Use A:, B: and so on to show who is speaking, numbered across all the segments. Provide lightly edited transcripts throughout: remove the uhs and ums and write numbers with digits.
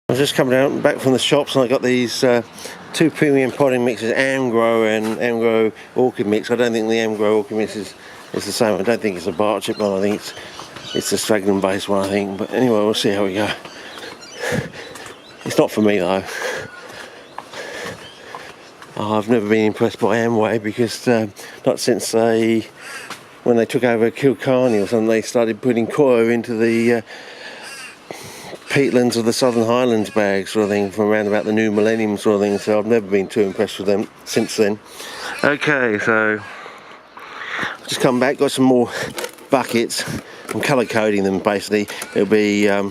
A: I was just coming out back from the shops and I got these two premium potting mixes, Amgrow and Amgrow Orchid Mix. I don't think the Amgrow Orchid Mix is the same. I don't think it's a bark chip one. I think it's the sphagnum based one, I think. But anyway, we'll see how we go. It's not for me though. I've never been impressed by Amway because not since when they took over Kilcarney or something, they started putting coir into the peatlands of the Southern Highlands bag sort of thing from around about the new millennium sort of thing, so I've never been too impressed with them since then. Okay, so I've just come back, got some more buckets. I'm colour coding them basically. It'll be, if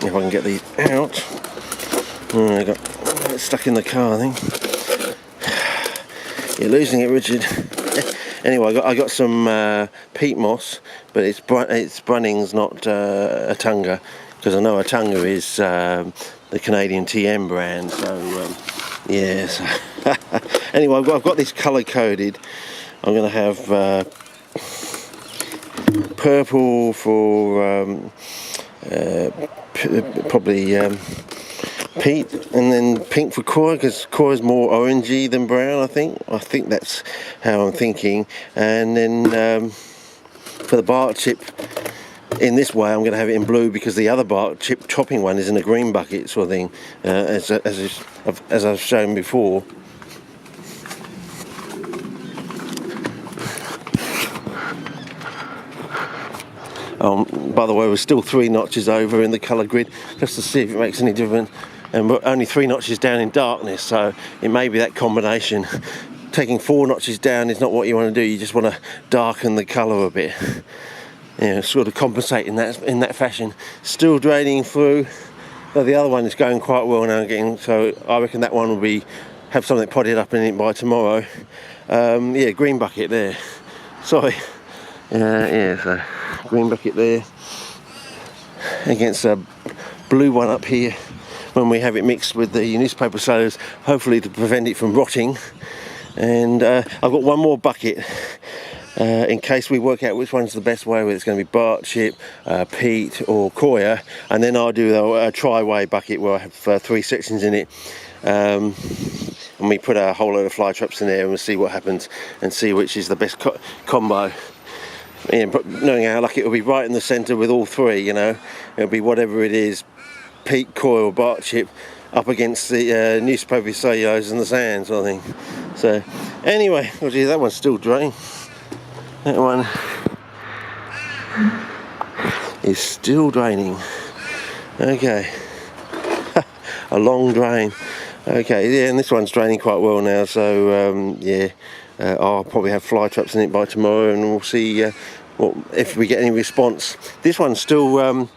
A: I can get these out. I got stuck in the car, I think. You're losing it, Richard. Anyway, I got some peat moss, but it's Brunnings, not Atunga, because I know Atunga is the Canadian TM brand. So yes. Anyway, I've got this colour coded. I'm going to have purple for probably peat, and then pink for coir, because coir is more orangey than brown. I think that's how I'm thinking. And then for the bark chip, in this way I'm going to have it in blue, because the other bark chip chopping one is in a green bucket sort of thing, as I've shown before. By the way, we're still 3 notches over in the colour grid, just to see if it makes any difference. And we're only 3 notches down in darkness, so it may be that combination. Taking 4 notches down is not what you want to do. You just want to darken the colour a bit, sort of compensate in that fashion. Still draining through. Though the other one is going quite well now, so I reckon that one will have something potted up in it by tomorrow. Yeah, green bucket there. Sorry. Yeah, so green bucket there against a blue one up here when we have it mixed with the newspaper cellulose, hopefully to prevent it from rotting. And I've got one more bucket in case we work out which one's the best way, whether it's going to be bark chip, peat or coir, and then I'll do a tri-way bucket where I have 3 sections in it, and we put a whole load of fly traps in there and we'll see what happens and see which is the best combo. Yeah, but knowing how lucky it'll be right in the centre with all 3, it'll be whatever it is, peat, coir or bark chip, up against the newspaper cellulose and the sand sort of thing. So anyway, oh gee, that one's still draining. That one is still draining. Okay. A long drain. Okay, yeah, and this one's draining quite well now, so yeah, I'll probably have fly traps in it by tomorrow, and we'll see if we get any response. This one's still,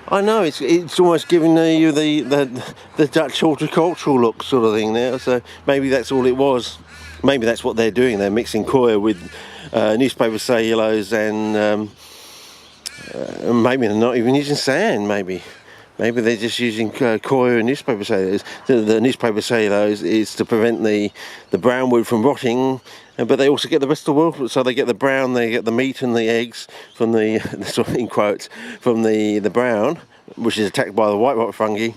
A: I know it's almost giving you the Dutch horticultural look sort of thing now, so maybe that's all it was. Maybe that's what they're doing. They're mixing coir with newspaper cellulose, and maybe they're not even using sand. Maybe they're just using coir and newspaper cellulose. The newspaper cellulose is to prevent the brown wood from rotting, but they also get the rest of the world. So they get the brown, they get the meat and the eggs from the sort of in quotes, from the brown, which is attacked by the white rot fungi.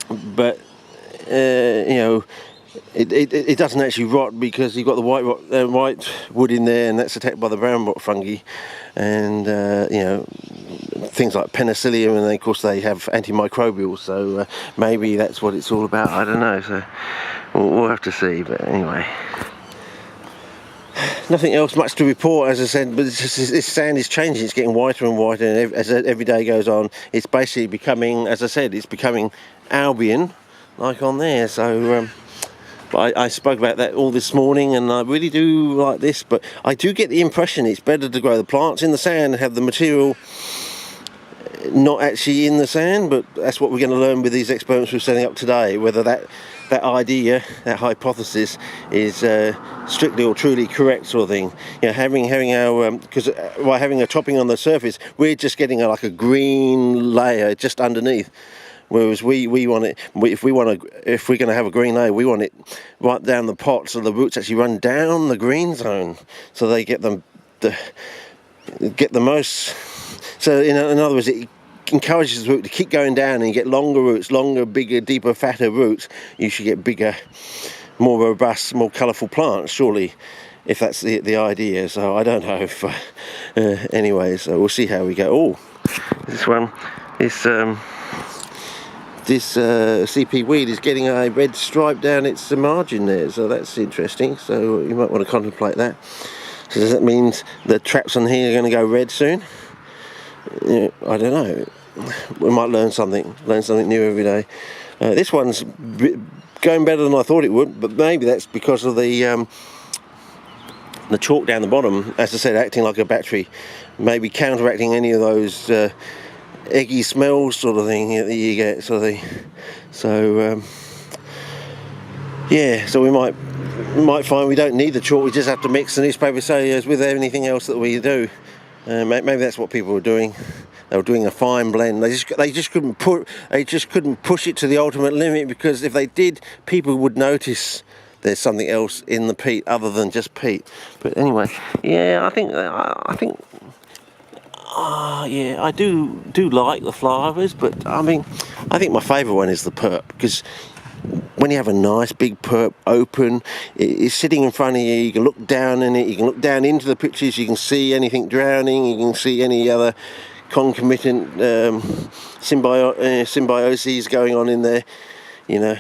A: But it doesn't actually rot because you've got the white wood in there, and that's attacked by the brown rot fungi, and things like penicillium, and then of course they have antimicrobials. So maybe that's what it's all about. I don't know. So we'll have to see. But anyway, nothing else much to report, as I said. But this sand is changing. It's getting whiter and whiter, and as every day goes on, it's basically becoming, as I said, it's becoming Albion, like on there. So. I spoke about that all this morning, and I really do like this, but I do get the impression it's better to grow the plants in the sand and have the material not actually in the sand. But that's what we're going to learn with these experiments we're setting up today, whether that idea, that hypothesis is strictly or truly correct sort of thing. Having our, because by having a topping on the surface, we're just getting like a green layer just underneath. Whereas we want it, if we're going to have a green layer, we want it right down the pot, so the roots actually run down the green zone, so they get the most. So in other words, it encourages the root to keep going down and you get longer roots, longer, bigger, deeper, fatter roots, you should get bigger, more robust, more colourful plants, surely, if that's the idea. So I don't know if anyway, so we'll see how we go. Oh, this one, this CP weed is getting a red stripe down its margin there, so that's interesting. So you might want to contemplate that. So does that mean the traps on here are going to go red soon? Yeah, I don't know. We might learn something new every day. This one's going better than I thought it would, but maybe that's because of the chalk down the bottom, as I said, acting like a battery, maybe counteracting any of those eggy smells sort of thing that you get, sort of thing. So yeah, so we might find we don't need the chalk, we just have to mix the newspaper cellulose with anything else that we do. Maybe that's what people were doing. They were doing a fine blend. They just couldn't push it to the ultimate limit, because if they did, people would notice there's something else in the peat other than just peat. But anyway, yeah, I think yeah, I do like the flowers, but I mean, I think my favourite one is the perp, because when you have a nice big perp open, it's sitting in front of you, you can look down in it, you can look down into the pictures, you can see anything drowning, you can see any other concomitant symbioses going on in there, you know.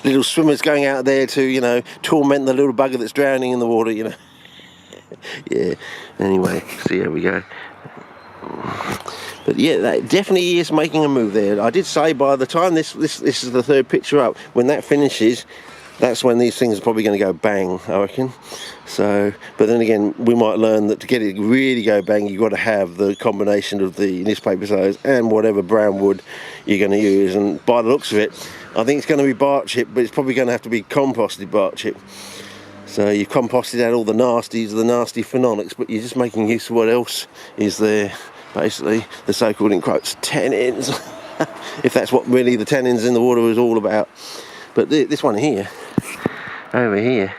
A: Little swimmers going out there to, you know, torment the little bugger that's drowning in the water, you know. Yeah, anyway, see how we go. But yeah, that definitely is making a move there. I did say by the time this is the third picture up, when that finishes, that's when these things are probably going to go bang, I reckon. So, but then again, we might learn that to get it really go bang, you've got to have the combination of the newspaper cellulose and whatever brown wood you're going to use. And by the looks of it, I think it's going to be bark chip, but it's probably going to have to be composted bark chip. So you've composted out all the nasties, the nasty phenolics, but you're just making use of what else is there. Basically, the so-called, in quotes, tannins, if that's what really the tannins in the water is all about. But this one here, over here,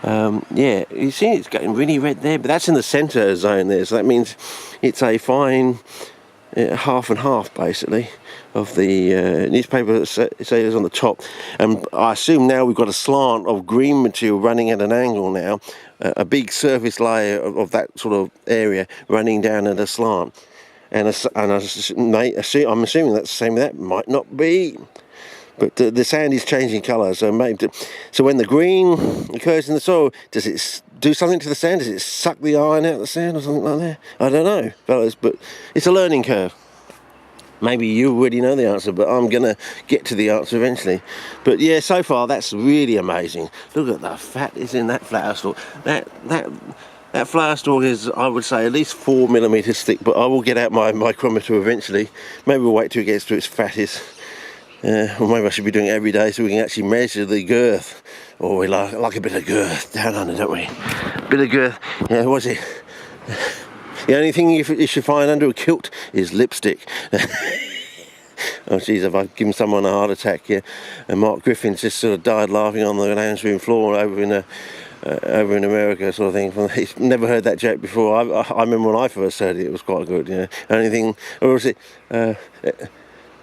A: yeah, you see it's getting really red there, but that's in the centre zone there, so that means it's a fine half and half, basically, of the newspaper cellulose on the top. And I assume now we've got a slant of green material running at an angle now, a big surface layer of that sort of area running down at a slant. And I'm assuming that's the same. That might not be, but the sand is changing colour. So when the green occurs in the soil, does it do something to the sand? Does it suck the iron out of the sand or something like that? I don't know, fellas, but it's a learning curve. Maybe you already know the answer, but I'm going to get to the answer eventually. But yeah, so far that's really amazing. Look at the fat is in that flower stalk. That flower stalk is, I would say, at least 4 millimeters thick, but I will get out my micrometer eventually. Maybe we'll wait till it gets to its fattest. Or maybe I should be doing it every day so we can actually measure the girth. Or we like a bit of girth down under, don't we? A bit of girth. Yeah, what's it? The only thing you should find under a kilt is lipstick. Oh jeez, if I've given someone a heart attack here. And Mark Griffin's just sort of died laughing on the lounge room floor over in America, sort of thing. He's never heard that joke before. I remember when I first heard it, it was quite good, you know. Anything, or was it,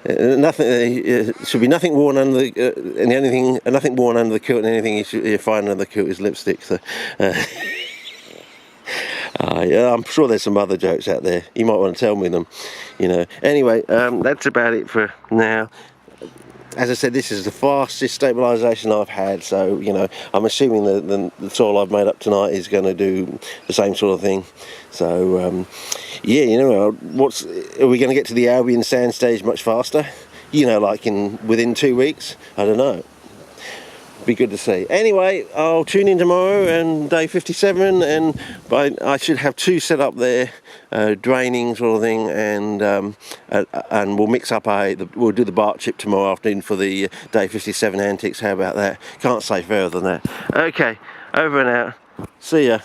A: nothing, should be nothing worn under the, nothing worn under the kilt, and anything you find under the kilt is lipstick, so. Yeah, I'm sure there's some other jokes out there. You might want to tell me them, you know. Anyway, that's about it for now. As I said, this is the fastest stabilisation I've had, so, you know, I'm assuming the soil I've made up tonight is going to do the same sort of thing. So, yeah, you know, are we going to get to the Albion sand stage much faster? You know, like within 2 weeks? I don't know. Be good to see. Anyway, I'll tune in tomorrow and day 57, and I should have 2 set up there, draining sort of thing, and we'll mix up we'll do the bark chip tomorrow afternoon for the day 57 antics. How about that? Can't say fairer than that. Okay, over and out. See ya.